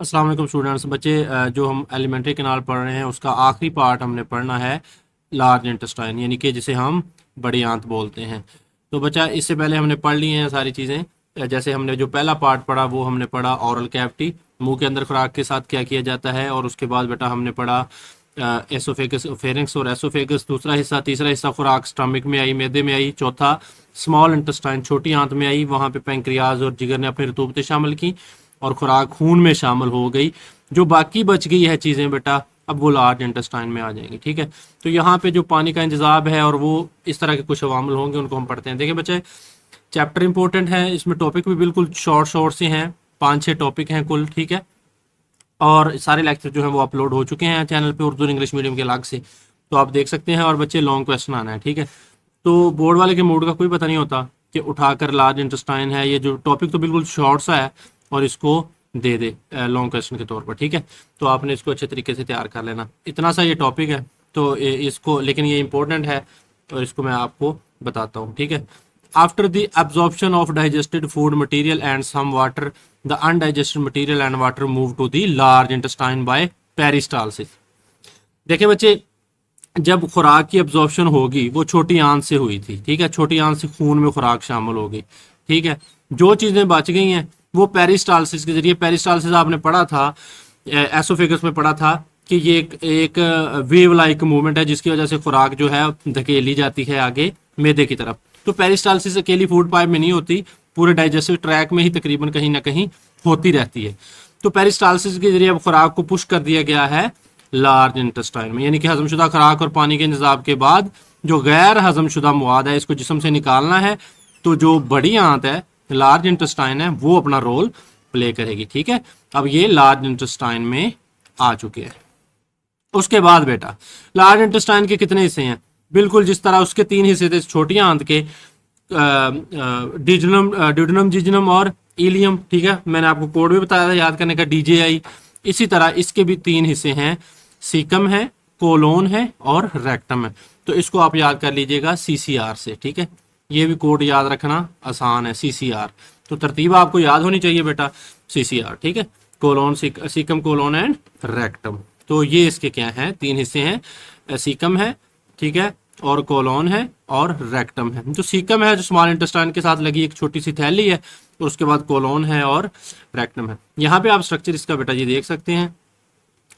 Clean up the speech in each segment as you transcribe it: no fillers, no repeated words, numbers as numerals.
अस्सलाम वालेकुम स्टूडेंट्स। बच्चे जो हम एलिमेंट्री कैनाल पढ़ रहे हैं उसका आखिरी पार्ट हमने पढ़ना है लार्ज इंटेस्टाइन, यानी कि जिसे हम बड़ी आंत बोलते हैं। तो बच्चा इससे पहले हमने पढ़ ली हैं सारी चीज़ें। जैसे हमने जो पहला पार्ट पढ़ा वो हमने पढ़ा ऑरल कैविटी, मुंह के अंदर खुराक के साथ क्या किया जाता है, और उसके बाद बेटा हमने पढ़ा एसोफेगस, फेरिंक्स और एसोफेगस दूसरा हिस्सा। तीसरा हिस्सा खुराक स्टमक में आई, मैदे में आई। चौथा स्मॉल इंटेस्टाइन छोटी आंत में आई, वहाँ पे पेंक्रियाज और जिगर ने अपनी रतूबतें शामिल की और खुराक खून में शामिल हो गई। जो बाकी बच गई है चीज़ें बेटा अब वो लार्ज इंटेस्टाइन में आ जाएंगी। ठीक है, तो यहाँ पे जो पानी का इंतजाम है और वो इस तरह के कुछ अवामल होंगे उनको हम पढ़ते हैं। देखिए बच्चे, चैप्टर इंपॉर्टेंट है, इसमें टॉपिक भी बिल्कुल शॉर्ट शॉर्ट से हैं, 5-6 टॉपिक हैं कुल। ठीक है, और सारे लेक्चर जो है वो अपलोड हो चुके हैं चैनल पे उर्दू और इंग्लिश मीडियम के अलग से, तो आप देख सकते हैं। और बच्चे लॉन्ग क्वेश्चन आना है। ठीक है, तो बोर्ड वाले के मूड का कोई पता नहीं होता कि उठाकर लार्ज इंटेस्टाइन है, ये जो टॉपिक तो बिल्कुल शॉर्ट सा है और इसको दे दे लॉन्ग क्वेश्चन के तौर पर। ठीक है, तो आपने इसको अच्छे तरीके से तैयार कर लेना। इतना सा ये टॉपिक है तो इसको, लेकिन ये इंपॉर्टेंट है और इसको मैं आपको बताता हूँ। ठीक है, after the absorption of digested food material and some water, the undigested material and water move to the large intestine by peristalsis. देखिए बच्चे, जब खुराक की एब्जॉर्प्शन होगी वो छोटी आंत से हुई थी। ठीक है, छोटी आंत से खून में खुराक शामिल हो गई। ठीक है, जो चीज़ें बच गई हैं वो पेरिस्टालसिस के जरिए, पेरिस्टालसिस आपने पढ़ा था एसोफेगस में पढ़ा था कि ये एक वेव लाइक मूवमेंट है जिसकी वजह से खुराक जो है धकेली जाती है आगे मैदे की तरफ। तो पेरिस्टालसिस अकेली फूड पाइप में नहीं होती, पूरे डाइजेस्टिव ट्रैक में ही तकरीबन कहीं ना कहीं होती रहती है। तो पेरिस्टालसिस के जरिए अब खुराक को पुश कर दिया गया है लार्ज इंटेस्टाइन में, यानी कि हजमशुदा खुराक और पानी के इंतजाम के बाद जो गैर हजमशुदा मवाद है इसको जिस्म से निकालना है, तो जो बड़ी आंत है लार्ज इंटेस्टाइन है वो अपना रोल प्ले करेगी। ठीक है, अब ये लार्ज इंटेस्टाइन में आ चुके हैं। उसके बाद बेटा लार्ज इंटेस्टाइन के कितने हिस्से हैं? बिल्कुल जिस तरह उसके 3 हिस्से थे छोटी आंत के, डिजनम, ड्यूडेनम, जिजनम और इलियम। ठीक है, मैंने आपको कोड भी बताया था याद करने का, DJI। इसी तरह इसके भी 3 हिस्से हैं, सीकम है, कोलोन है और रेक्टम है। तो इसको आप याद कर लीजिएगा CCR से। ठीक है, ये भी कोड याद रखना आसान है, CCR। तो तरतीब आपको याद होनी चाहिए बेटा, CCR। ठीक है, colon, caecum, colon and rectum. तो ये इसके क्या हैं, 3 हिस्से हैं, सीकम है, ठीक है, और कोलोन है और रेक्टम है। जो सीकम है जो स्मॉल इंटेस्टाइन के साथ लगी एक छोटी सी थैली है, और उसके बाद कोलोन है और रेक्टम है। यहाँ पे आप स्ट्रक्चर इसका बेटा ये देख सकते हैं,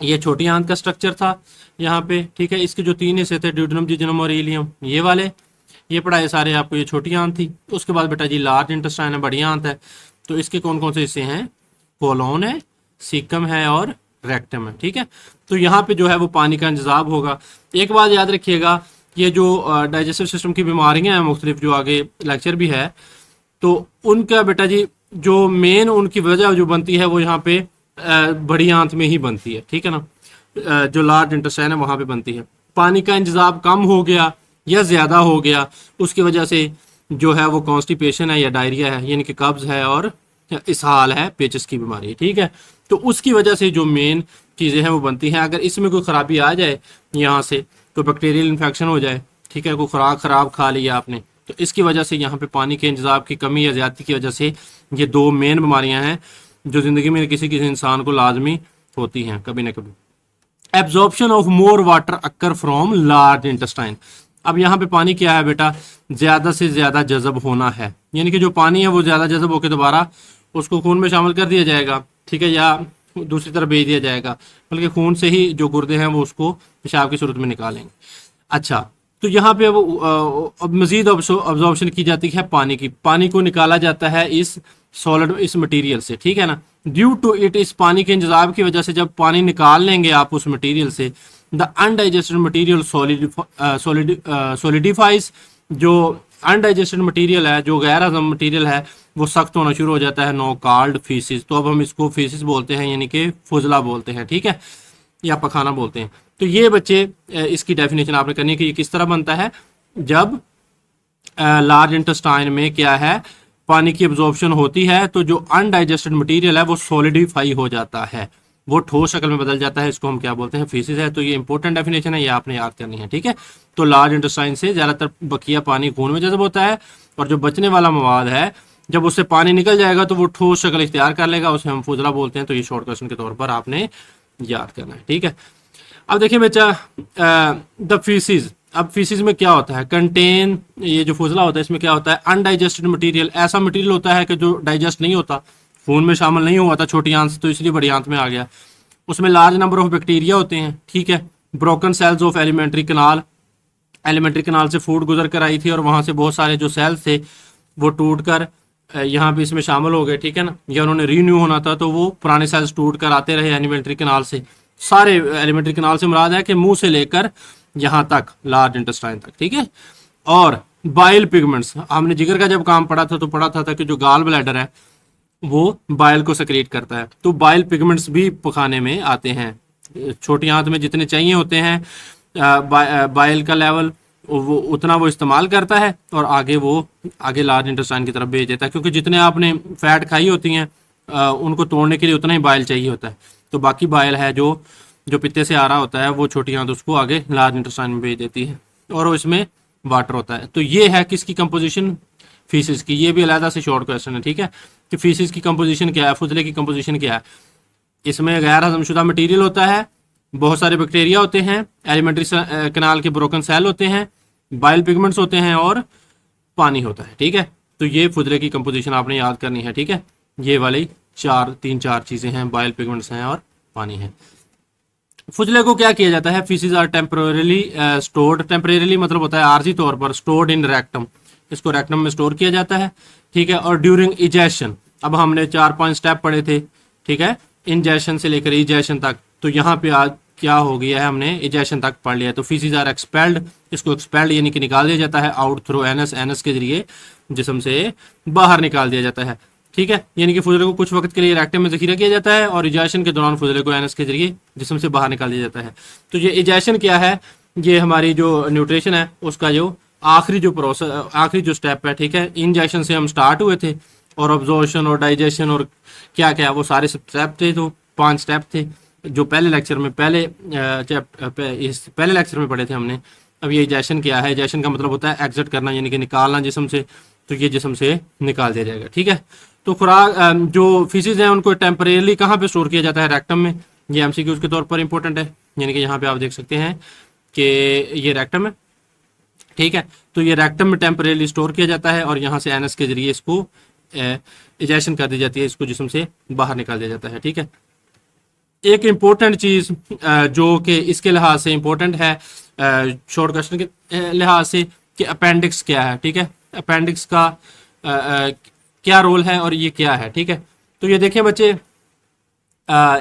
ये छोटी आंत का स्ट्रक्चर था यहाँ पे। ठीक है, इसके जो 3 हिस्से थे ड्यूडेनम, जिजनम और इलियम, ये वाले, ये पढ़ाए सारे आपको, ये छोटी आंत थी। उसके बाद बेटा जी लार्ज इंटेस्टाइन है, बड़ी आंत है। तो इसके कौन कौन से हिस्से हैं? कोलोन है, सीकम है और रेक्टम है। ठीक है, तो यहाँ पे जो है वो पानी का इंतजाम होगा। एक बात याद रखिएगा, ये जो डाइजेस्टिव सिस्टम की बीमारियां हैं मुख्तलिफ, जो आगे लेक्चर भी है, तो उनका बेटा जी जो मेन उनकी वजह जो बनती है वो यहाँ पे बड़ी आंत में ही बनती है। ठीक है ना, जो लार्ज इंटेस्टाइन है वहाँ पे बनती है। पानी का इंतजाम कम हो गया या ज़्यादा हो गया, उसकी वजह से जो है वो कॉन्स्टिपेशन है या डायरिया है, यानी कि कब्ज़ है और इसहाल है, पेचिस की बीमारी है। ठीक है, तो उसकी वजह से जो मेन चीज़ें हैं वो बनती हैं। अगर इसमें कोई ख़राबी आ जाए यहाँ से, तो बैक्टीरियल इन्फेक्शन हो जाए, ठीक है, कोई खुराक ख़राब खा लिया आपने, तो इसकी वजह से यहाँ पे पानी के इंतजाम की कमी या ज़्यादती की वजह से ये 2 मेन बीमारियाँ हैं जो ज़िंदगी में किसी किसी इंसान को लाजमी होती हैं कभी ना कभी। Absorption of more water occur from large intestine. अब यहाँ पे पानी क्या है बेटा, ज़्यादा से ज़्यादा जज़ब होना है, यानी कि जो पानी है वो ज़्यादा जज़ब होकर दोबारा उसको खून में शामिल कर दिया जाएगा। ठीक है, या दूसरी तरफ भेज दिया जाएगा, बल्कि खून से ही जो गुर्दे हैं वो उसको पेशाब की सूरत में निकालेंगे। अच्छा, तो यहाँ पे अब मजीद ऑब्जॉर्प्शन की जाती है पानी की। पानी को निकाला जाता है इस सॉलिड, इस मटेरियल से। ठीक है ना, ड्यू टू इट, इस पानी के इंतजाम की वजह से जब पानी निकाल लेंगे आप उस मटेरियल से, द अनडाइजेस्टेड मटेरियल सॉलिडिफाइज। जो अनडाइजेस्टेड मटेरियल है, जो गैर हजम मटेरियल है, वो सख्त होना शुरू हो जाता है, नो कॉल्ड फीसिस। तो अब हम इसको फीसिस बोलते हैं, यानी कि फुजला बोलते हैं। ठीक है, या पखाना बोलते हैं। तो ये बच्चे इसकी डेफिनेशन आपने करनी है कि ये किस तरह बनता है, जब लार्ज इंटेस्टाइन में क्या है, पानी की एब्जॉर्प्शन होती है तो जो अनडाइजेस्टेड मटेरियल है वो सॉलिडिफाई हो जाता है, वो ठोस शक्ल में बदल जाता है। इसको हम क्या बोलते हैं, फीसिस है। तो ये इंपॉर्टेंट डेफिनेशन है, ये आपने याद करनी है। ठीक है, तो लार्ज इंटेस्टाइन से ज़्यादातर बकिया पानी खून में जज़ब होता है, और जो बचने वाला मवाद है जब उससे पानी निकल जाएगा तो वो ठोस शक्ल इख्तियार कर लेगा, उसे हम फुजला बोलते हैं। तो ये शॉर्ट क्वेश्चन के तौर पर आपने याद करना है, ठीक है। अब देखिए बच्चा, द फीसिस, अब फीसिस में क्या होता है, कंटेन, ये जो फुजला होता है इसमें क्या होता है, अनडाइजेस्टेड मटेरियल, ऐसा मटेरियल होता है कि जो डाइजेस्ट नहीं होता, खून में शामिल नहीं हुआ था छोटी आंत से, तो इसलिए बड़ी आंत में आ गया। उसमें लार्ज नंबर ऑफ बैक्टीरिया होते हैं, ठीक है। Broken cells of alimentary canal, alimentary canal से फूड गुजर कर आई थी और वहां से बहुत सारे जो सेल्स थे वो टूट कर यहाँ पे इसमें शामिल हो गए, ठीक है ना। या उन्होंने रीन्यू होना था तो वो पुराने सेल्स टूट कर आते रहे एलिमेंट्री कनाल से। सारे एलिमेंट्री कनाल से मुराद है कि मुंह से लेकर यहाँ तक लार्ज इंटेस्टाइन तक, ठीक है। और बाइल पिगमेंट्स, हमने जिगर का जब काम पढ़ा था तो पढ़ा था कि जो गाल ब्लैडर है वो बाइल को सेक्रेट करता है, तो बाइल पिगमेंट्स भी पखाने में आते हैं। छोटी आंत में जितने चाहिए होते हैं बाइल का लेवल वो उतना वो इस्तेमाल करता है और आगे लार्ज इंटेस्टाइन की तरफ भेज देता है, क्योंकि जितने आपने फैट खाई होती हैं उनको तोड़ने के लिए उतना ही बाइल चाहिए होता है। तो बाकी बाइल है जो पित्ते से आ रहा होता है वो छोटी आंत उसको आगे लार्ज इंटेस्टाइन में भेज देती है और इसमें वाटर होता है। तो ये है किसकी कंपोजिशन, फीसिस की। ये भी अलग से शॉर्ट क्वेश्चन है, ठीक है, कि फीसिस की कंपोजिशन क्या है, फुजले की कंपोजिशन क्या है। इसमें गैर हजमशुदा मटेरियल होता है, बहुत सारे बैक्टीरिया होते हैं, एलिमेंट्री कनाल के ब्रोकन सेल होते हैं, बाइल पिगमेंट्स होते हैं और पानी होता है, ठीक है। तो ये फुजले की कंपोजिशन आपने याद करनी है, ठीक है। ये वाली तीन चार चीजें हैं, बाइल पिगमेंट्स हैं और पानी है। फुजले को क्या किया जाता है, faeces are temporarily stored, temporarily मतलब होता है आर्जी तौर पर, स्टोर्ड इन रेक्टम, इसको रेक्टम में स्टोर किया जाता है, ठीक है। और ड्यूरिंग इजेशन, अब हमने 4-5 स्टेप पढ़े थे, ठीक है, इंजेशन से लेकर इजेशन तक। तो यहाँ पे आज क्या हो गया है, हमने इजेशन तक पढ़ लिया। तो फीसिस आर एक्सपेल्ड, इसको एक्सपेल्ड यानी कि निकाल दिया जाता है आउट थ्रू एनस, एनस के जरिए जिस्म से बाहर निकाल दिया जाता है, ठीक है। यानी कि फुजले को कुछ वक्त के लिए रेक्टम में जखीरा किया जाता है और इजेशन के दौरान फुजले को एनस के जरिए जिस्म से बाहर निकाल दिया जाता है। तो ये इजेशन क्या है, ये हमारी जो न्यूट्रिशन है उसका जो आखिरी जो प्रोसेस, आखिरी जो स्टेप है, ठीक है। इंजेक्शन से हम स्टार्ट हुए थे और अब्जॉर्प्शन और डाइजेशन और क्या क्या वो सारे स्टेप थे, तो 5 स्टेप थे जो पहले लेक्चर में पहले लेक्चर में पढ़े थे हमने। अब ये इजेशन क्या है, इजेशन का मतलब होता है एग्जिट करना यानी कि निकालना जिस्म से, तो ये जिस्म से निकाल दिया जाएगा, ठीक है। तो खुराक जो फीसिस हैं उनको टेम्परेली कहाँ पे स्टोर किया जाता है, रेक्टम में। ये एमसीक्यूज के तौर पर इंपॉर्टेंट है, यानी कि यहाँ पे आप देख सकते हैं कि ये रेक्टम है, ठीक है। तो ये रेक्टम में टेम्परेली स्टोर किया जाता है और यहाँ से एनस के जरिए इसको इजेशन कर दी जाती है, इसको जिस्म से बाहर निकाल दिया जाता है, ठीक है। एक इम्पोर्टेंट चीज जो कि इसके लिहाज से इम्पोर्टेंट है शॉर्ट क्वेश्चन के लिहाज से, कि अपेंडिक्स क्या है, ठीक है। अपेंडिक्स का क्या रोल है और ये क्या है, ठीक है। तो ये देखिए बच्चे,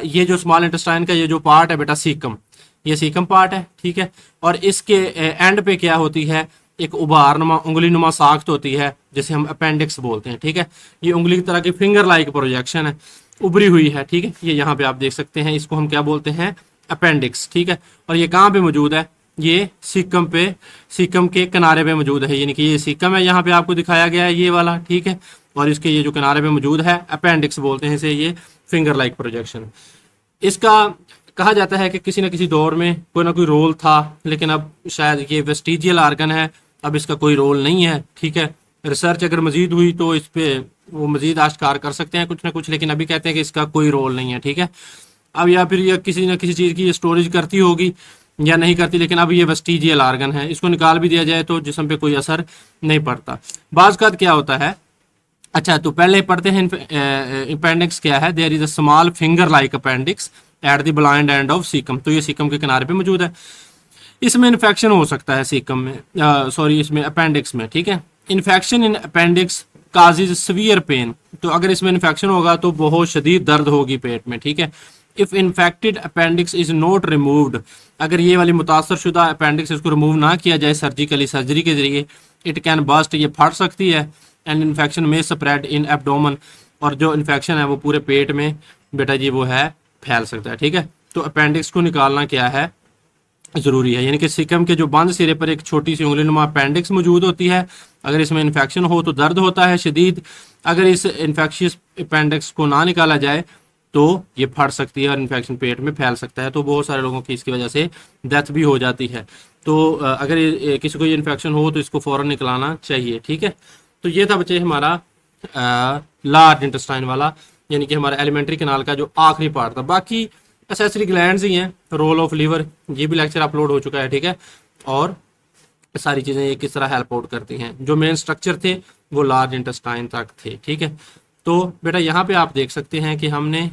ये जो स्मॉल इंटेस्टाइन का ये जो पार्ट है बेटा, सीकम, ये सीकम पार्ट है, ठीक है। और इसके एंड पे क्या होती है, एक उभारनुमा उंगली नुमा साख्त होती है जिसे हम अपेंडिक्स बोलते हैं, ठीक है। ये उंगली की तरह की फिंगर लाइक प्रोजेक्शन है, उभरी हुई है, ठीक है। ये यहाँ पे आप देख सकते हैं, इसको हम क्या बोलते हैं, अपेंडिक्स, ठीक है। और ये कहाँ पे मौजूद है, ये सीकम पे, सीकम के किनारे पे मौजूद है, यानी कि ये सीकम है यहाँ पे आपको दिखाया गया है ये वाला, ठीक है। और इसके ये जो किनारे पे मौजूद है अपेंडिक्स बोलते हैं इसे, ये फिंगर लाइक प्रोजेक्शन। इसका कहा जाता है कि किसी न किसी दौर में कोई ना कोई रोल था, लेकिन अब शायद ये वेस्टिजियल आर्गन है, अब इसका कोई रोल नहीं है, ठीक है। रिसर्च अगर मजीद हुई तो इस पे वो मजीद आश्कार कर सकते हैं कुछ ना कुछ, लेकिन अभी कहते हैं कि इसका कोई रोल नहीं है, ठीक है। अब या फिर ये किसी न किसी चीज़ की स्टोरेज करती होगी या नहीं करती, लेकिन अब ये वेस्टिजियल आर्गन है, इसको निकाल भी दिया जाए तो जिस्म पे कोई असर नहीं पड़ता। बाज़ का क्या होता है, अच्छा तो पहले पढ़ते हैं अपेंडिक्स क्या है। There is a small finger like appendix at the blind end of caecum, तो ये सीकम के किनारे पे मौजूद है। इसमें इन्फेक्शन हो सकता है सीकम में, सॉरी इसमें अपेंडिक्स में, ठीक है। Infection in appendix causes severe pain, तो अगर इसमें इन्फेक्शन होगा तो बहुत शदीद दर्द होगी पेट में, ठीक है। If infected appendix is not removed, अगर ये वाली मुतासर शुदा अपेंडिक्स इसको रिमूव ना किया जाए सर्जिकली, सर्जरी के जरिए, इट कैन बस्ट, ये फट सकती है। एंड इन्फेक्शन में स्प्रेड इन एब्डोमन, और जो इन्फेक्शन है वो पूरे पेट में बेटा जी वो है फैल सकता है, ठीक है। तो अपेंडिक्स को निकालना क्या है, ज़रूरी है, यानी कि सीकम के जो बंद सिरे पर एक छोटी सी उंगली नुमा अपेंडिक्स मौजूद होती है, अगर इसमें इन्फेक्शन हो तो दर्द होता है शदीद। अगर इस इन्फेक्शियस अपेंडिक्स को ना निकाला जाए तो ये फट सकती है और इन्फेक्शन पेट में फैल सकता है, तो बहुत सारे लोगों की इसकी वजह से डेथ भी हो जाती है। तो अगर किसी को ये इन्फेक्शन हो तो इसको फ़ौरन निकलाना चाहिए, ठीक है। तो ये था बच्चे हमारा लार्ज इंटेस्टाइन वाला, यानी कि हमारा एलिमेंट्री कैनाल का जो आखिरी पार्ट था। बाकी एसेसरी ग्लैंड्स ही हैं, रोल ऑफ लीवर, ये भी लेक्चर अपलोड हो चुका है, ठीक है। और सारी चीज़ें ये किस तरह हेल्प आउट करती हैं। जो मेन स्ट्रक्चर थे वो लार्ज इंटेस्टाइन तक थे, ठीक है। तो बेटा यहाँ पे आप देख सकते हैं कि हमने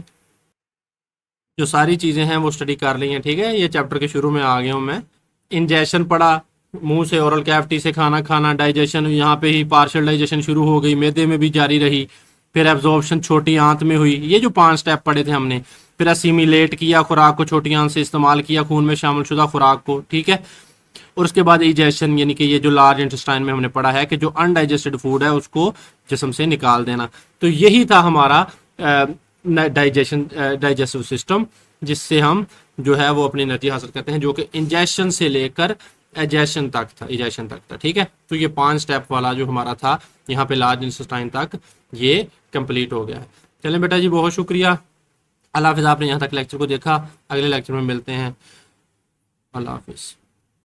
जो सारी चीज़ें हैं वो स्टडी कर ली हैं, ठीक है। ये चैप्टर के शुरू में आ गया हूँ मैं। इंजेशन पढ़ा, मुंह से ओरल कैविटी से खाना खाना, डाइजेशन यहाँ पे ही पार्शियल डाइजेशन शुरू हो गई, मैदे में भी जारी रही, फिर एब्जॉर्प्शन छोटी आंत में हुई। ये जो 5 स्टेप पढ़े थे हमने, फिर असीमिलेट किया खुराक को, छोटी आंत से इस्तेमाल किया खून में शामिल शुदा खुराक को, ठीक है। और उसके बाद इजेशन, यानी कि ये जो लार्ज इंटेस्टाइन में हमने पढ़ा है कि जो अनडाइजेस्टेड फूड है उसको जिस्म से निकाल देना। तो यही था हमारा डाइजेस्टिव सिस्टम, जिससे हम जो है वो अपनी एनर्जी हासिल करते हैं, जो कि इंजेशन से लेकर एजेशन तक था, ठीक है। तो ये 5 स्टेप वाला जो हमारा था यहाँ पे लार्ज इंटेस्टाइन तक, ये कंप्लीट हो गया है। चलें बेटा जी, बहुत शुक्रिया। अल्लाह हाफिज़, आपने यहाँ तक लेक्चर को देखा। अगले लेक्चर में मिलते हैं। अल्लाह हाफिज़।